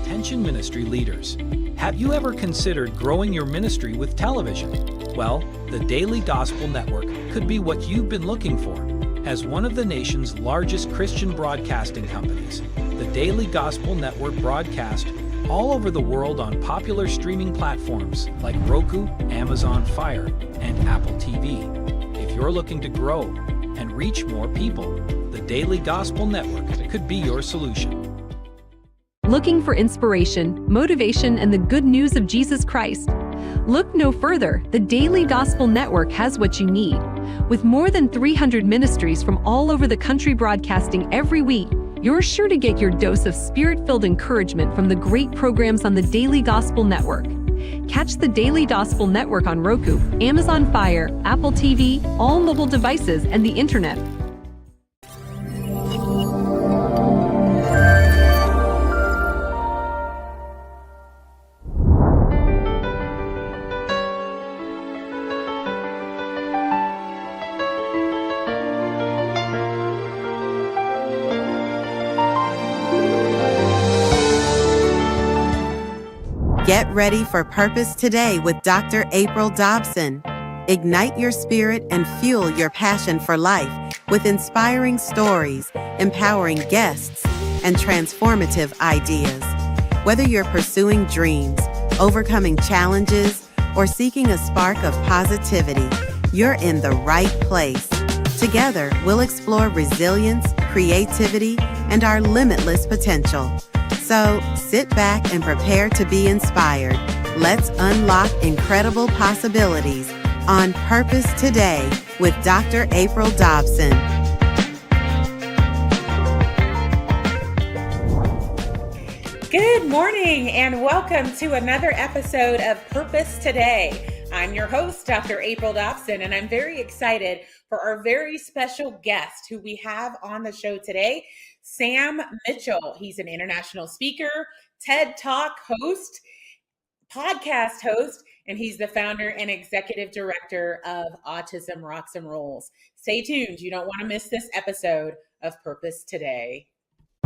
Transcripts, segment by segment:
Attention ministry leaders. Have you ever considered growing your ministry with television? Well, the Daily Gospel Network could be what you've been looking for. As one of the nation's largest Christian broadcasting companies, the Daily Gospel Network broadcast all over the world on popular streaming platforms like Roku, Amazon Fire, and Apple TV. If you're looking to grow and reach more people, the Daily Gospel Network could be your solution. Looking for inspiration, motivation, and the good news of Jesus Christ? Look no further. The Daily Gospel Network has what you need. With more than 300 ministries from all over the country broadcasting every week, you're sure to get your dose of spirit-filled encouragement from the great programs on the Daily Gospel Network. Catch the Daily Gospel Network on Roku, Amazon Fire, Apple TV, all mobile devices, and the internet. Get ready for Purpose Today with Dr. April Dobson. Ignite your spirit and fuel your passion for life with inspiring stories, empowering guests, and transformative ideas. Whether you're pursuing dreams, overcoming challenges, or seeking a spark of positivity, you're in the right place. Together, we'll explore resilience, creativity, and our limitless potential. So sit back and prepare to be inspired. Let's unlock incredible possibilities on Purpose Today with Dr. April Dobson. Good morning and welcome to another episode of Purpose Today. I'm your host, Dr. April Dobson, and I'm very excited for our very special guest who we have on the show today, Sam Mitchell. He's an international speaker, TED Talk host, podcast host, and he's the founder and executive director of Autism Rocks and Rolls. Stay tuned. You don't want to miss this episode of Purpose Today.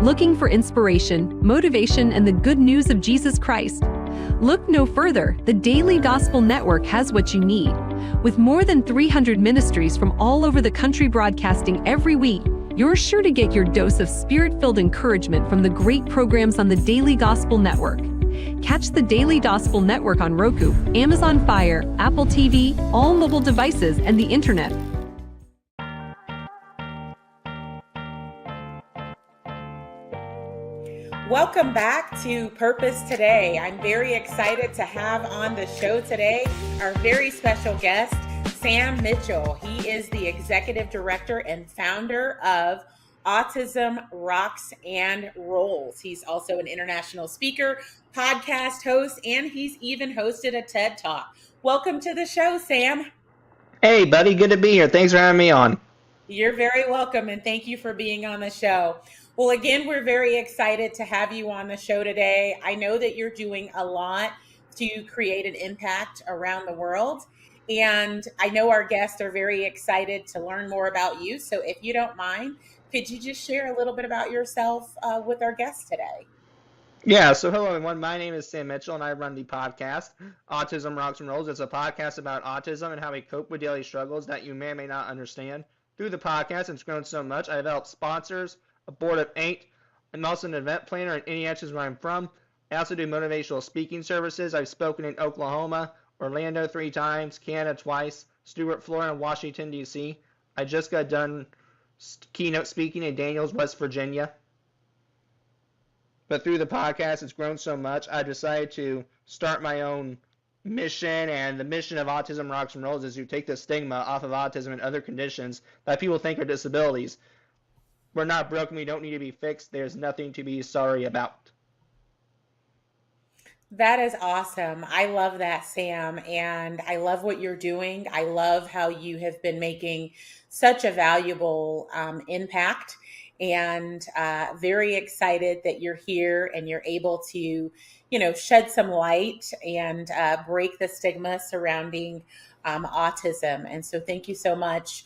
Looking for inspiration, motivation, and the good news of Jesus Christ? Look no further. The Daily Gospel Network has what you need. With more than 300 ministries from all over the country broadcasting every week, you're sure to get your dose of spirit-filled encouragement from the great programs on the Daily Gospel Network. Catch the Daily Gospel Network on Roku, Amazon Fire, Apple TV, all mobile devices, and the internet. Welcome back to Purpose Today. I'm very excited to have on the show today our very special guest, Sam Mitchell. He is the executive director and founder of Autism Rocks and Rolls. He's also an international speaker, podcast host, and he's even hosted a TED Talk. Welcome to the show, Sam. Hey, buddy. Good to be here. Thanks for having me on. You're very welcome, and thank you for being on the show. Well, again, we're very excited to have you on the show today. I know that you're doing a lot to create an impact around the world, and I know our guests are very excited to learn more about you. So if you don't mind, could you just share a little bit about yourself with our guests today? Yeah, so hello, everyone. My name is Sam Mitchell, and I run the podcast, Autism Rocks and Rolls. It's a podcast about autism and how we cope with daily struggles that you may or may not understand. Through the podcast, it's grown so much, I've helped sponsors, a board of 8. I'm also an event planner in Indianapolis, where I'm from. I also do motivational speaking services. I've spoken in Oklahoma, Orlando 3 times, Canada twice, Stuart, Florida, and Washington, D.C. I just got done keynote speaking in Daniels, West Virginia. But through the podcast, it's grown so much, I decided to start my own mission, and the mission of Autism Rocks and Rolls is to take the stigma off of autism and other conditions that people think are disabilities. We're not broken. We don't need to be fixed. There's nothing to be sorry about. That is awesome. I love that, Sam. And I love what you're doing. I love how you have been making such a valuable impact, and very excited that you're here and you're able to, shed some light and break the stigma surrounding autism. And so thank you so much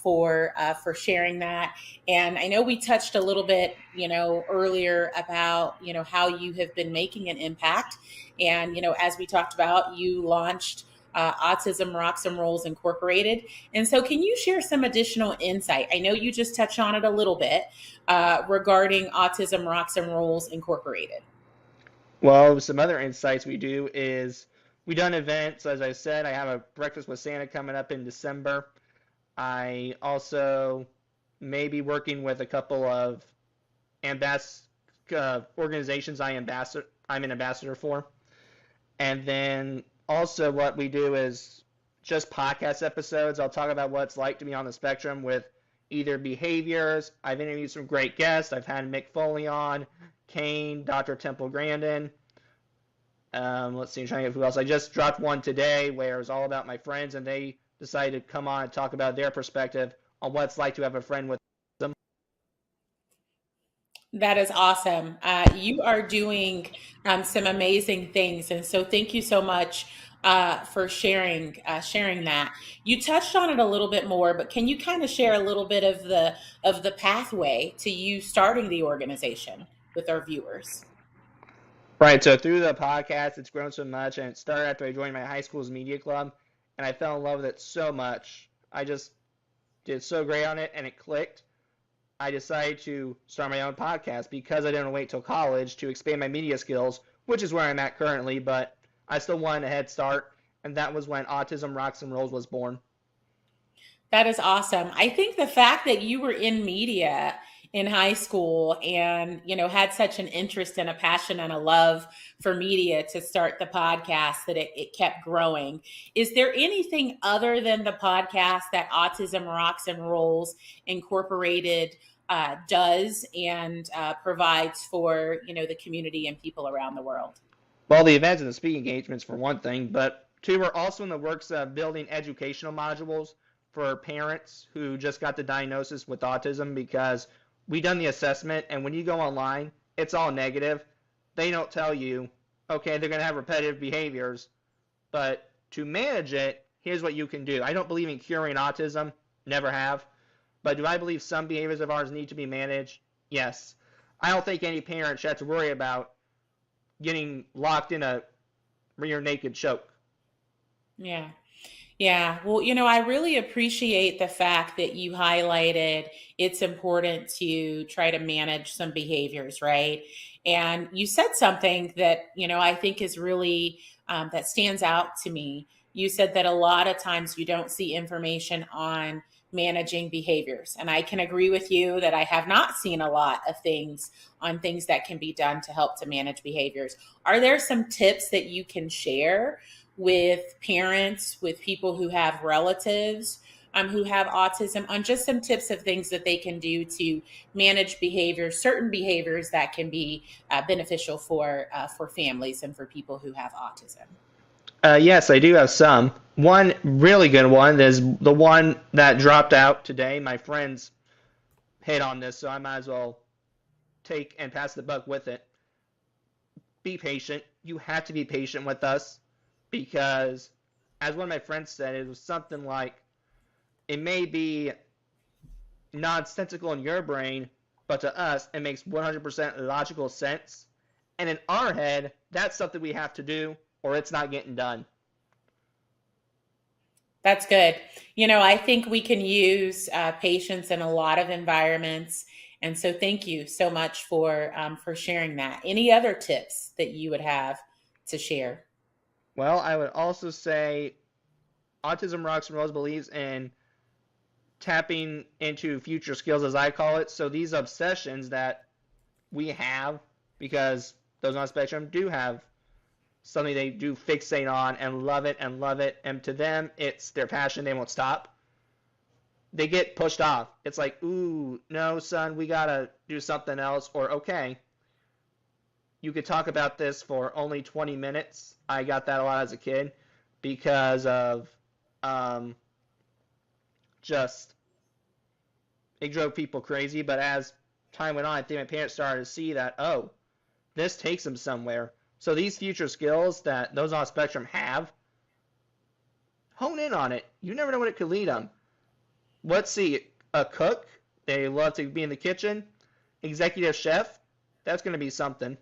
for sharing that. And I know we touched a little bit, earlier about, how you have been making an impact. And, as we talked about, you launched Autism Rocks and Rolls Incorporated. And so, can you share some additional insight? I know you just touched on it a little bit regarding Autism Rocks and Rolls Incorporated. Well, some other insights we do is we done events. As I said, I have a breakfast with Santa coming up in December. I also may be working with a couple of organizations I'm an ambassador for. And then also what we do is just podcast episodes. I'll talk about what it's like to be on the spectrum with either behaviors. I've interviewed some great guests. I've had Mick Foley on, Kane, Dr. Temple Grandin. Let's see, I'm trying to get who else. I just dropped one today where it was all about my friends, and they decided to come on and talk about their perspective on what it's like to have a friend with them. That is awesome. You are doing some amazing things, and so thank you so much for sharing that. You touched on it a little bit more, but can you kind of share a little bit of the pathway to you starting the organization with our viewers? Right, so through the podcast, it's grown so much, and it started after I joined my high school's media club, and I fell in love with it so much. I just did so great on it, and it clicked. I decided to start my own podcast because I didn't wait till college to expand my media skills, which is where I'm at currently, but I still wanted a head start, and that was when Autism Rocks and Rolls was born. That is awesome. I think the fact that you were in media in high school and, had such an interest and a passion and a love for media to start the podcast, that it kept growing. Is there anything other than the podcast that Autism Rocks and Rolls Incorporated does and provides for, the community and people around the world? Well, the events and the speaking engagements for one thing, but two, we're also in the works of building educational modules for parents who just got the diagnosis with autism, because we done the assessment, and when you go online, it's all negative. They don't tell you, okay, they're going to have repetitive behaviors, but to manage it, here's what you can do. I don't believe in curing autism, never have, but do I believe some behaviors of ours need to be managed? Yes. I don't think any parent should have to worry about getting locked in a rear naked choke. Yeah. Yeah. Well, I really appreciate the fact that you highlighted it's important to try to manage some behaviors, right? And you said something that, I think is really, that stands out to me. You said that a lot of times you don't see information on managing behaviors. And I can agree with you that I have not seen a lot of things on things that can be done to help to manage behaviors. Are there some tips that you can share with parents, with people who have relatives who have autism, on just some tips of things that they can do to manage behaviors, certain behaviors that can be beneficial for families and for people who have autism? Yes, I do have some. One really good one is the one that dropped out today. My friends hit on this, so I might as well take and pass the buck with it. Be patient. You have to be patient with us, because, as one of my friends said, it was something like, it may be nonsensical in your brain, but to us, it makes 100% logical sense. And in our head, that's something we have to do, or it's not getting done. That's good. I think we can use patience in a lot of environments. And so thank you so much for sharing that. Any other tips that you would have to share? Well, I would also say Autism Rocks and Rolls believes in tapping into future skills, as I call it. So these obsessions that we have, because those on the spectrum do have something they do fixate on and love it, and to them, it's their passion, they won't stop. They get pushed off. It's like, ooh, no, son, we gotta do something else, or okay, you could talk about this for only 20 minutes. I got that a lot as a kid because of just, it drove people crazy. But as time went on, I think my parents started to see that, oh, this takes them somewhere. So these future skills that those on the spectrum have, hone in on it. You never know what it could lead them. let's see, a cook. They love to be in the kitchen. Executive chef. That's going to be something.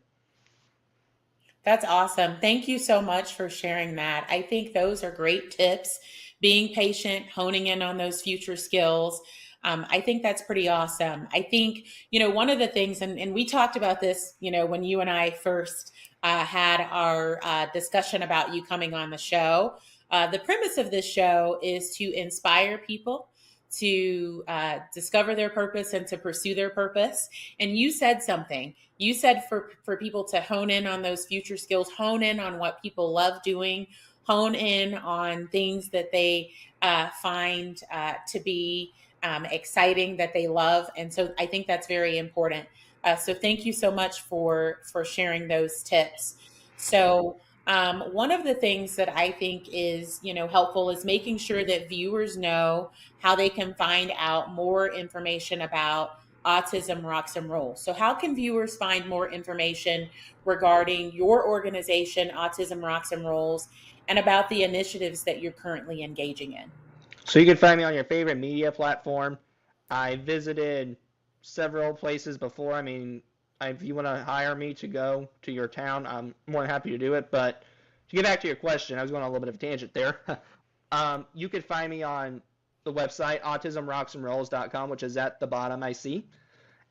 That's awesome. Thank you so much for sharing that. I think those are great tips. Being patient, honing in on those future skills. I think that's pretty awesome. I think, one of the things, and we talked about this, when you and I first had our discussion about you coming on the show. The premise of this show is to inspire people to discover their purpose and to pursue their purpose. And you said something. You said for people to hone in on those future skills, hone in on what people love doing, hone in on things that they find to be exciting, that they love. And so I think that's very important. So thank you so much for sharing those tips. So one of the things that I think is, helpful is making sure that viewers know how they can find out more information about Autism Rocks and Rolls. So how can viewers find more information regarding your organization, Autism Rocks and Rolls, and about the initiatives that you're currently engaging in? So you can find me on your favorite media platform. I visited several places before. I mean, if you want to hire me to go to your town, I'm more than happy to do it. But to get back to your question, I was going on a little bit of a tangent there. You can find me on the website, autismrocksandrolls.com, which is at the bottom I see.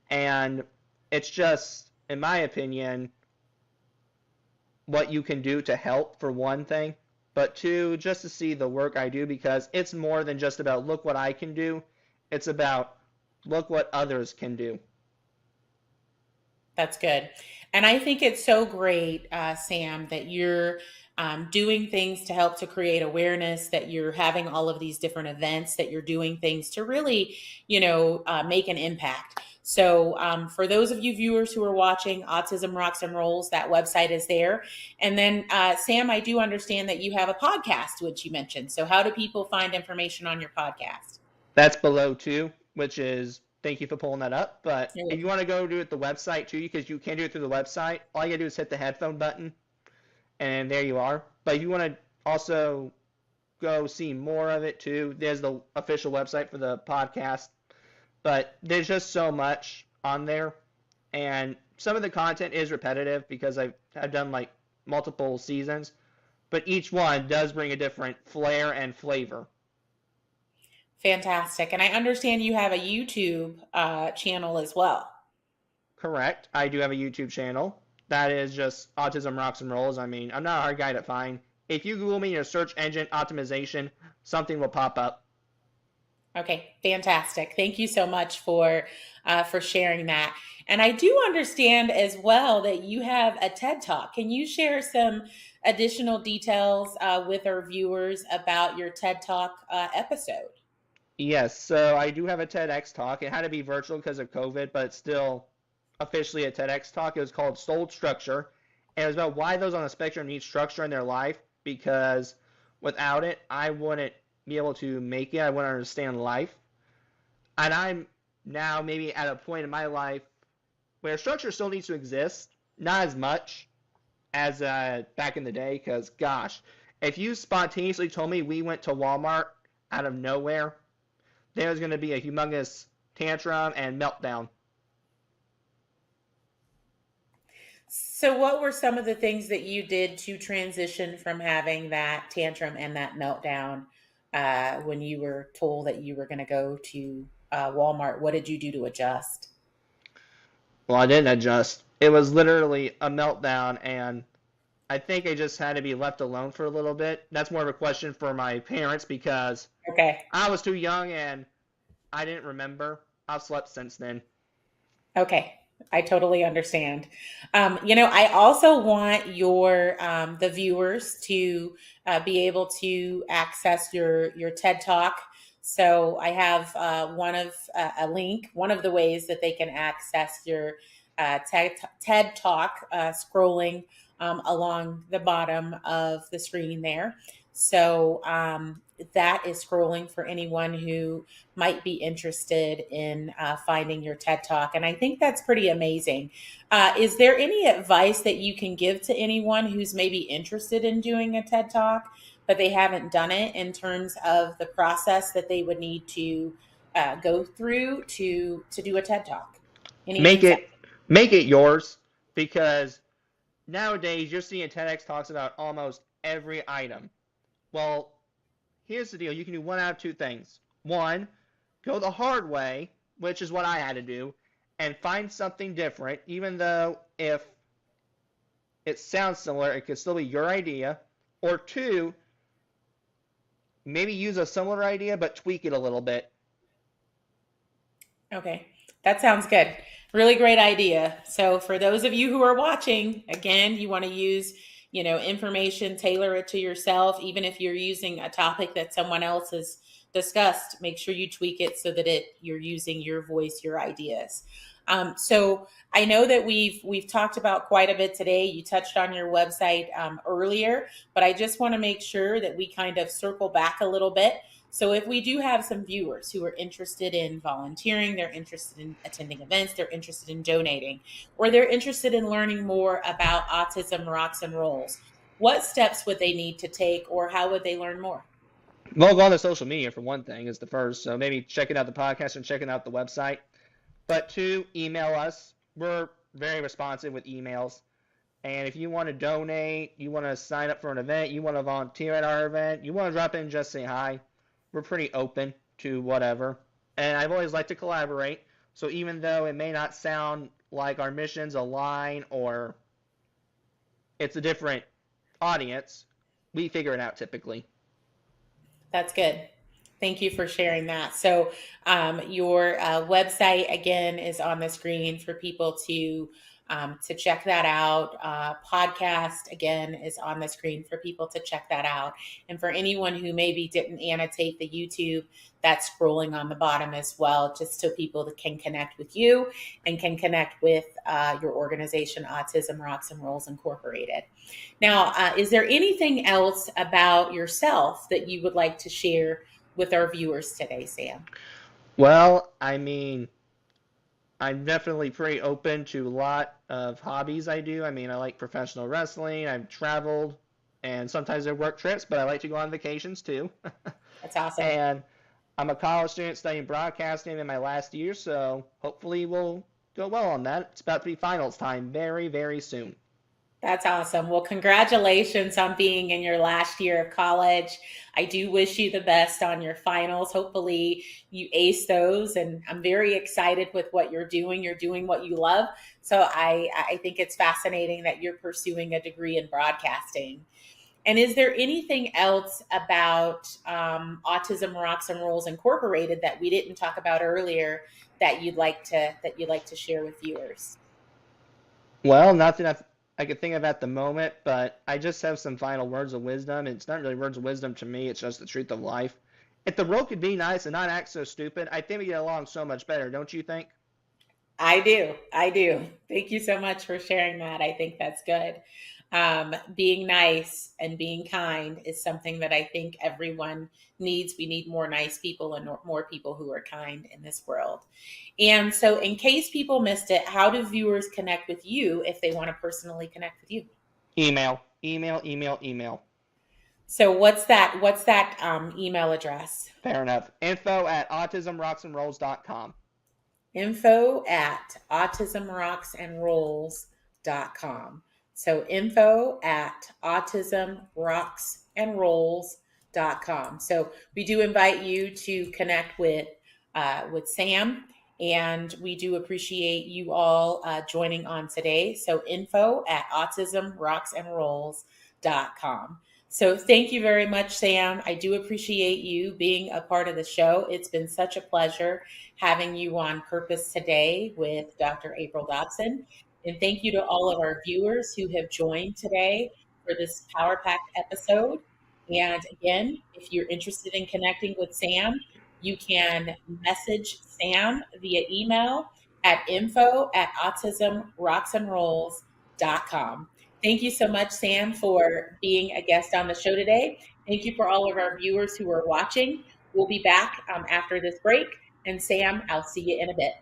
And it's just, in my opinion, what you can do to help, for one thing, but two, just to see the work I do, because it's more than just about look what I can do. It's about look what others can do. That's good. And I think it's so great, Sam, that you're doing things to help to create awareness, that you're having all of these different events, that you're doing things to really, make an impact. So for those of you viewers who are watching Autism Rocks and Rolls, that website is there. And then, Sam, I do understand that you have a podcast, which you mentioned. So how do people find information on your podcast? That's below too, which is, thank you for pulling that up. But You're if you want to go do it the website too, because you can do it through the website, all you gotta do is hit the headphone button, and there you are. But if you want to also go see more of it too, there's the official website for the podcast. But there's just so much on there, and some of the content is repetitive because I've done like multiple seasons, but each one does bring a different flair and flavor. Fantastic. And I understand you have a YouTube channel as well. Correct. I do have a YouTube channel. That is just Autism Rocks and Rolls. I mean, I'm not a hard guy to find. If you Google me in your search engine optimization, something will pop up. Okay, fantastic. Thank you so much for sharing that. And I do understand as well that you have a TED Talk. Can you share some additional details with our viewers about your TED Talk episode? Yes, so I do have a TEDx talk. It had to be virtual because of COVID, but it's still officially a TEDx talk. It was called Soul Structure, and it was about why those on the spectrum need structure in their life, because without it, I wouldn't be able to make it. I wouldn't understand life. And I'm now maybe at a point in my life where structure still needs to exist, not as much as back in the day, because gosh, if you spontaneously told me we went to Walmart out of nowhere, there's going to be a humongous tantrum and meltdown. So what were some of the things that you did to transition from having that tantrum and that meltdown when you were told that you were going to go to Walmart? What did you do to adjust? Well, I didn't adjust. It was literally a meltdown, and I think I just had to be left alone for a little bit. That's more of a question for my parents because Okay. I was too young and I didn't remember. I've slept since then. Okay. I totally understand. I also want the viewers to be able to access your TED Talk. So I have a link, one of the ways that they can access your TED Talk, scrolling along the bottom of the screen there. So that is scrolling for anyone who might be interested in finding your TED Talk. And I think that's pretty amazing. Is there any advice that you can give to anyone who's maybe interested in doing a TED Talk, but they haven't done it, in terms of the process that they would need to go through to do a TED Talk? Any Make insight? it yours, because nowadays you're seeing TEDx talks about almost every item. Well, here's the deal. You can do one out of two things. One, go the hard way, which is what I had to do, and find something different, even though if it sounds similar, it could still be your idea. Or two, maybe use a similar idea, but tweak it a little bit. Okay, that sounds good. Really great idea. So for those of you who are watching, again, you want to use, information, tailor it to yourself. Even if you're using a topic that someone else has discussed, make sure you tweak it so that you're using your voice, your ideas. So I know that we've talked about quite a bit today. You touched on your website earlier, but I just want to make sure that we kind of circle back a little bit. So if we do have some viewers who are interested in volunteering, they're interested in attending events, they're interested in donating, or they're interested in learning more about Autism Rocks and Rolls, what steps would they need to take, or how would they learn more? Well, go on to social media for one thing is the first. So maybe checking out the podcast and checking out the website. But two, email us. We're very responsive with emails. And if you want to donate, you want to sign up for an event, you want to volunteer at our event, you want to drop in and just say hi, we're pretty open to whatever. And I've always liked to collaborate. So even though it may not sound like our missions align or it's a different audience, we figure it out typically. That's good. Thank you for sharing that. So your website, again, is on the screen for people to check that out. Podcast, again, is on the screen for people to check that out. And for anyone who maybe didn't annotate the YouTube, that's scrolling on the bottom as well, just so people that can connect with you and can connect with your organization, Autism Rocks and Rolls Incorporated. Now, is there anything else about yourself that you would like to share with our viewers today, Sam? Well, I mean, I'm definitely pretty open to a lot of hobbies I do. I mean, I like professional wrestling, I've traveled, and sometimes they're work trips, but I like to go on vacations too. That's awesome. And I'm a college student studying broadcasting in my last year, so hopefully we'll go well on that. It's about to be finals time very, very soon. That's awesome. Well, congratulations on being in your last year of college. I do wish you the best on your finals. Hopefully you ace those, and I'm very excited with what you're doing. You're doing what you love. So I think it's fascinating that you're pursuing a degree in broadcasting. And is there anything else about Autism Rocks and Rolls Incorporated that we didn't talk about earlier that you'd like to share with viewers? Well, nothing I could think of at the moment, but I just have some final words of wisdom. It's not really words of wisdom to me, it's just the truth of life. If the world could be nice and not act so stupid, I think we get along so much better, don't you think? I do. Thank you so much for sharing that. I think that's good. Being nice and being kind is something that I think everyone needs. We need more nice people and more people who are kind in this world. And so in case people missed it, how do viewers connect with you if they want to personally connect with you? Email. So what's that email address? Fair enough. info@autismrocksandrolls.com. info@autismrocksandrolls.com. So info@autismrocksandrolls.com. So we do invite you to connect with Sam, and we do appreciate you all joining on today. So info@autismrocksandrolls.com. So thank you very much, Sam. I do appreciate you being a part of the show. It's been such a pleasure having you on Purpose Today with Dr. April Dobson. And thank you to all of our viewers who have joined today for this Power Packed episode. And again, if you're interested in connecting with Sam, you can message Sam via email at info@autismrocksandrolls.com. Thank you so much, Sam, for being a guest on the show today. Thank you for all of our viewers who are watching. We'll be back after this break. And Sam, I'll see you in a bit.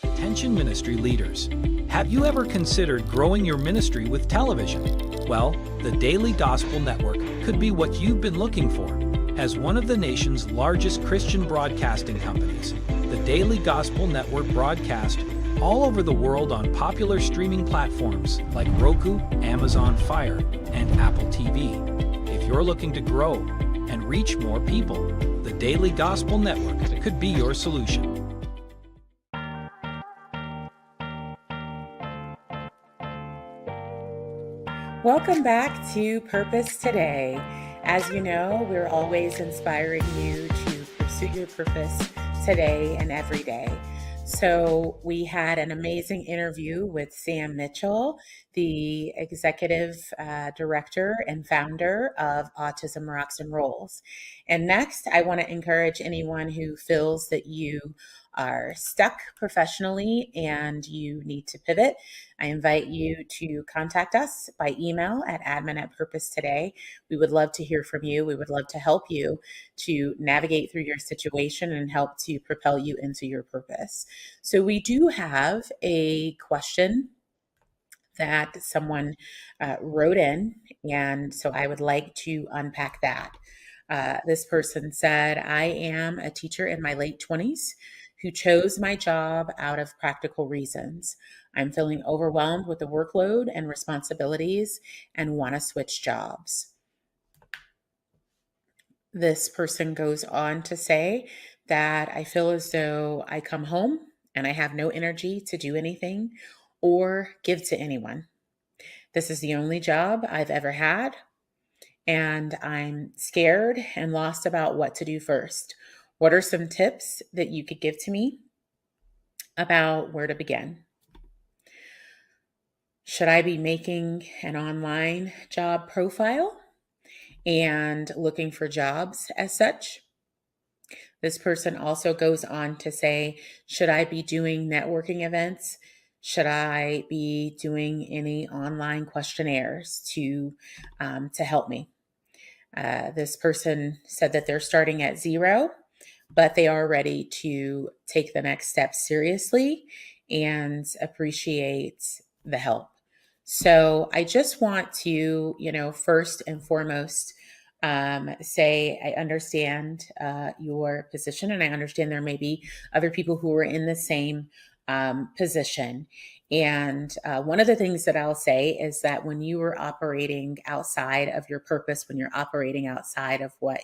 Attention ministry leaders. Have you ever considered growing your ministry with television? Well, the Daily Gospel Network could be what you've been looking for. As one of the nation's largest Christian broadcasting companies, the Daily Gospel Network broadcasts all over the world on popular streaming platforms like Roku, Amazon Fire, and Apple TV. If you're looking to grow and reach more people, the Daily Gospel Network could be your solution. Welcome back to Purpose Today. As you know, we're always inspiring you to pursue your purpose today and every day. So we had an amazing interview with Sam Mitchell, the executive director and founder of Autism Rocks and Rolls. And next, I want to encourage anyone who feels that you are stuck professionally and you need to pivot. I invite you to contact us by email at admin@purposetoday. We would love to hear from you. We would love to help you to navigate through your situation and help to propel you into your purpose. So we do have a question that someone wrote in, and so I would like to unpack that. This person said, I am a teacher in my late 20s who chose my job out of practical reasons. I'm feeling overwhelmed with the workload and responsibilities and want to switch jobs. This person goes on to say that I feel as though I come home and I have no energy to do anything or give to anyone. This is the only job I've ever had, and I'm scared and lost about what to do first. What are some tips that you could give to me about where to begin? Should I be making an online job profile and looking for jobs as such? This person also goes on to say, should I be doing networking events? Should I be doing any online questionnaires to help me? This person said that they're starting at zero, but they are ready to take the next step seriously and appreciate the help. So I just want to, first and foremost, say I understand your position, and I understand there may be other people who are in the same position. And one of the things that I'll say is that when you are operating outside of your purpose, when you're operating outside of what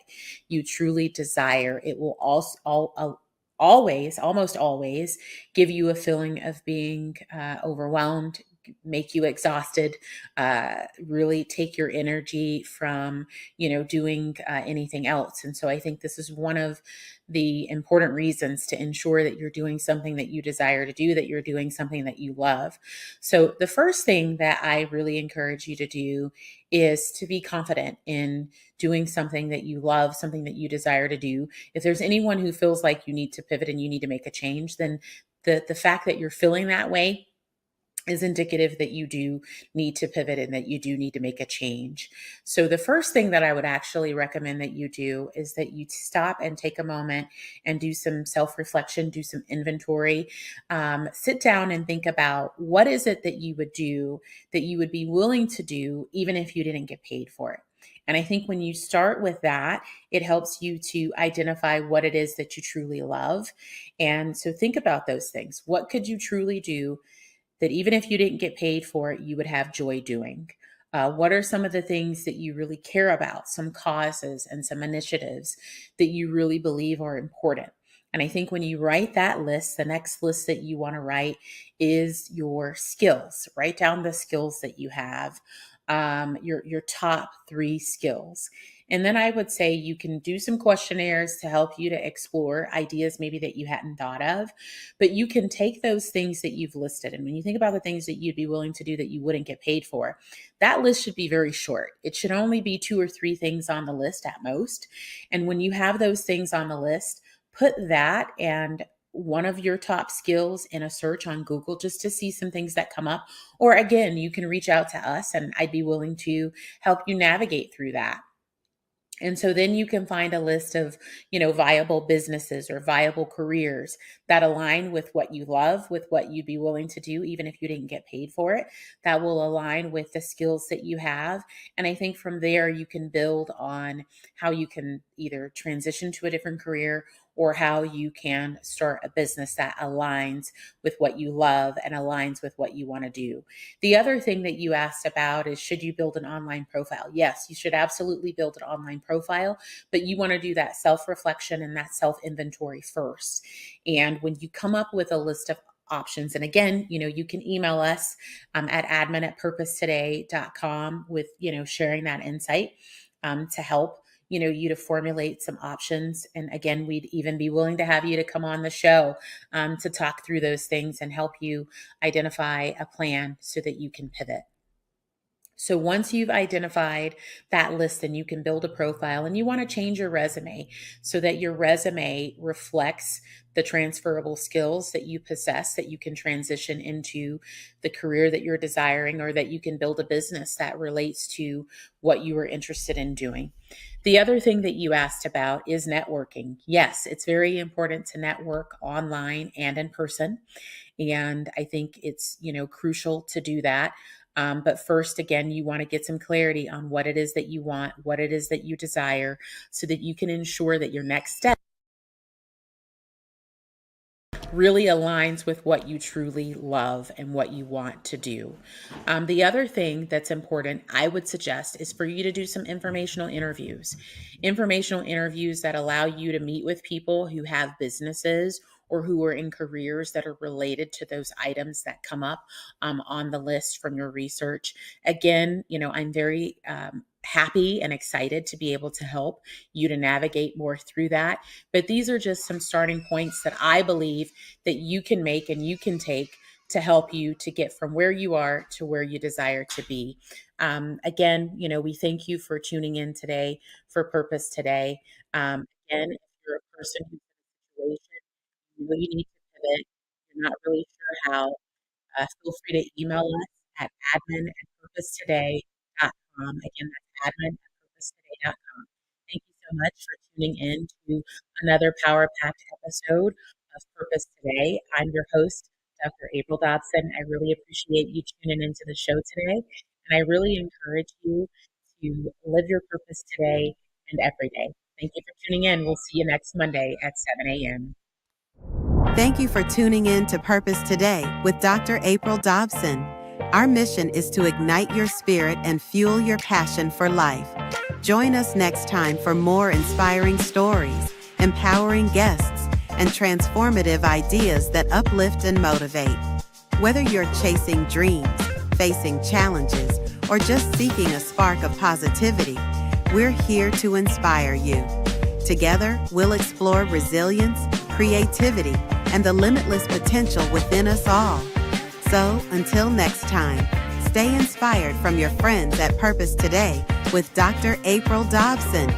you truly desire, it will also almost always give you a feeling of being overwhelmed, make you exhausted, really take your energy from, doing anything else. And so I think this is one of the important reasons to ensure that you're doing something that you desire to do, that you're doing something that you love. So the first thing that I really encourage you to do is to be confident in doing something that you love, something that you desire to do. If there's anyone who feels like you need to pivot and you need to make a change, then the fact that you're feeling that way is indicative that you do need to pivot and that you do need to make a change. So the first thing that I would actually recommend that you do is that you stop and take a moment and do some self-reflection, do some inventory, sit down and think about what is it that you would do, that you would be willing to do, even if you didn't get paid for it. And I think when you start with that, it helps you to identify what it is that you truly love. And so think about those things. What could you truly do that even if you didn't get paid for it, you would have joy doing? What are some of the things that you really care about, some causes and some initiatives that you really believe are important? And I think when you write that list, the next list that you want to write is your skills. Write down the skills that you have, your top 3 skills. And then I would say you can do some questionnaires to help you to explore ideas maybe that you hadn't thought of, but you can take those things that you've listed. And when you think about the things that you'd be willing to do that you wouldn't get paid for, that list should be very short. It should only be 2 or 3 things on the list at most. And when you have those things on the list, put that and one of your top skills in a search on Google just to see some things that come up. Or again, you can reach out to us and I'd be willing to help you navigate through that. And so then you can find a list of, viable businesses or viable careers that align with what you love, with what you'd be willing to do, even if you didn't get paid for it, that will align with the skills that you have. And I think from there, you can build on how you can either transition to a different career or how you can start a business that aligns with what you love and aligns with what you want to do. The other thing that you asked about is, should you build an online profile? Yes, you should absolutely build an online profile, but you want to do that self-reflection and that self-inventory first. And when you come up with a list of options, and again, you can email us at admin@purposetoday.com with, sharing that insight to help you to formulate some options. And again, we'd even be willing to have you to come on the show to talk through those things and help you identify a plan so that you can pivot. So once you've identified that list, then you can build a profile, and you want to change your resume so that your resume reflects the transferable skills that you possess, that you can transition into the career that you're desiring, or that you can build a business that relates to what you are interested in doing. The other thing that you asked about is networking. Yes, it's very important to network online and in person. And I think it's, crucial to do that. But first, again, you want to get some clarity on what it is that you want, what it is that you desire, so that you can ensure that your next step really aligns with what you truly love and what you want to do. The other thing that's important, I would suggest, is for you to do some informational interviews that allow you to meet with people who have businesses or who are in careers that are related to those items that come up on the list from your research. Again, I'm very happy and excited to be able to help you to navigate more through that. But these are just some starting points that I believe that you can make and you can take to help you to get from where you are to where you desire to be. Again, we thank you for tuning in today for Purpose Today. Again, if you're a person who's in a situation you need to pivot, you're not really sure how, feel free to email us at admin@purposetoday.com. Again, that's admin@purposetoday.com. Thank you so much for tuning in to another power-packed episode of Purpose Today. I'm your host, Dr. April Dobson. I really appreciate you tuning into the show today, and I really encourage you to live your purpose today and every day. Thank you for tuning in. We'll see you next Monday at 7 a.m. Thank you for tuning in to Purpose Today with Dr. April Dobson. Our mission is to ignite your spirit and fuel your passion for life. Join us next time for more inspiring stories, empowering guests, and transformative ideas that uplift and motivate. Whether you're chasing dreams, facing challenges, or just seeking a spark of positivity, we're here to inspire you. Together, we'll explore resilience, creativity, and the limitless potential within us all. So, until next time, stay inspired from your friends at Purpose Today with Dr. April Dobson.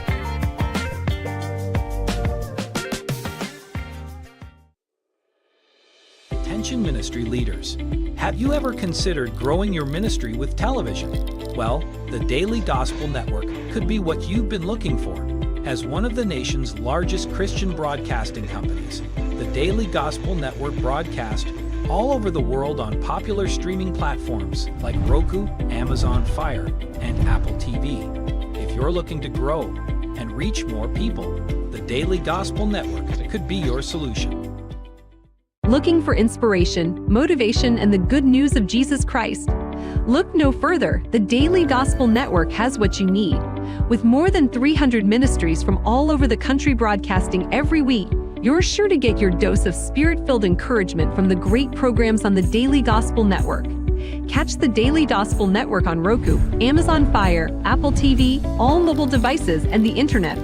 Attention ministry leaders. Have you ever considered growing your ministry with television? Well, the Daily Gospel Network could be what you've been looking for. As one of the nation's largest Christian broadcasting companies, the Daily Gospel Network broadcasts all over the world on popular streaming platforms like Roku, Amazon Fire, and Apple TV. If you're looking to grow and reach more people, the Daily Gospel Network could be your solution. Looking for inspiration, motivation, and the good news of Jesus Christ? Look no further. The Daily Gospel Network has what you need. With more than 300 ministries from all over the country broadcasting every week, you're sure to get your dose of spirit-filled encouragement from the great programs on the Daily Gospel Network. Catch the Daily Gospel Network on Roku, Amazon Fire, Apple TV, all mobile devices, and the internet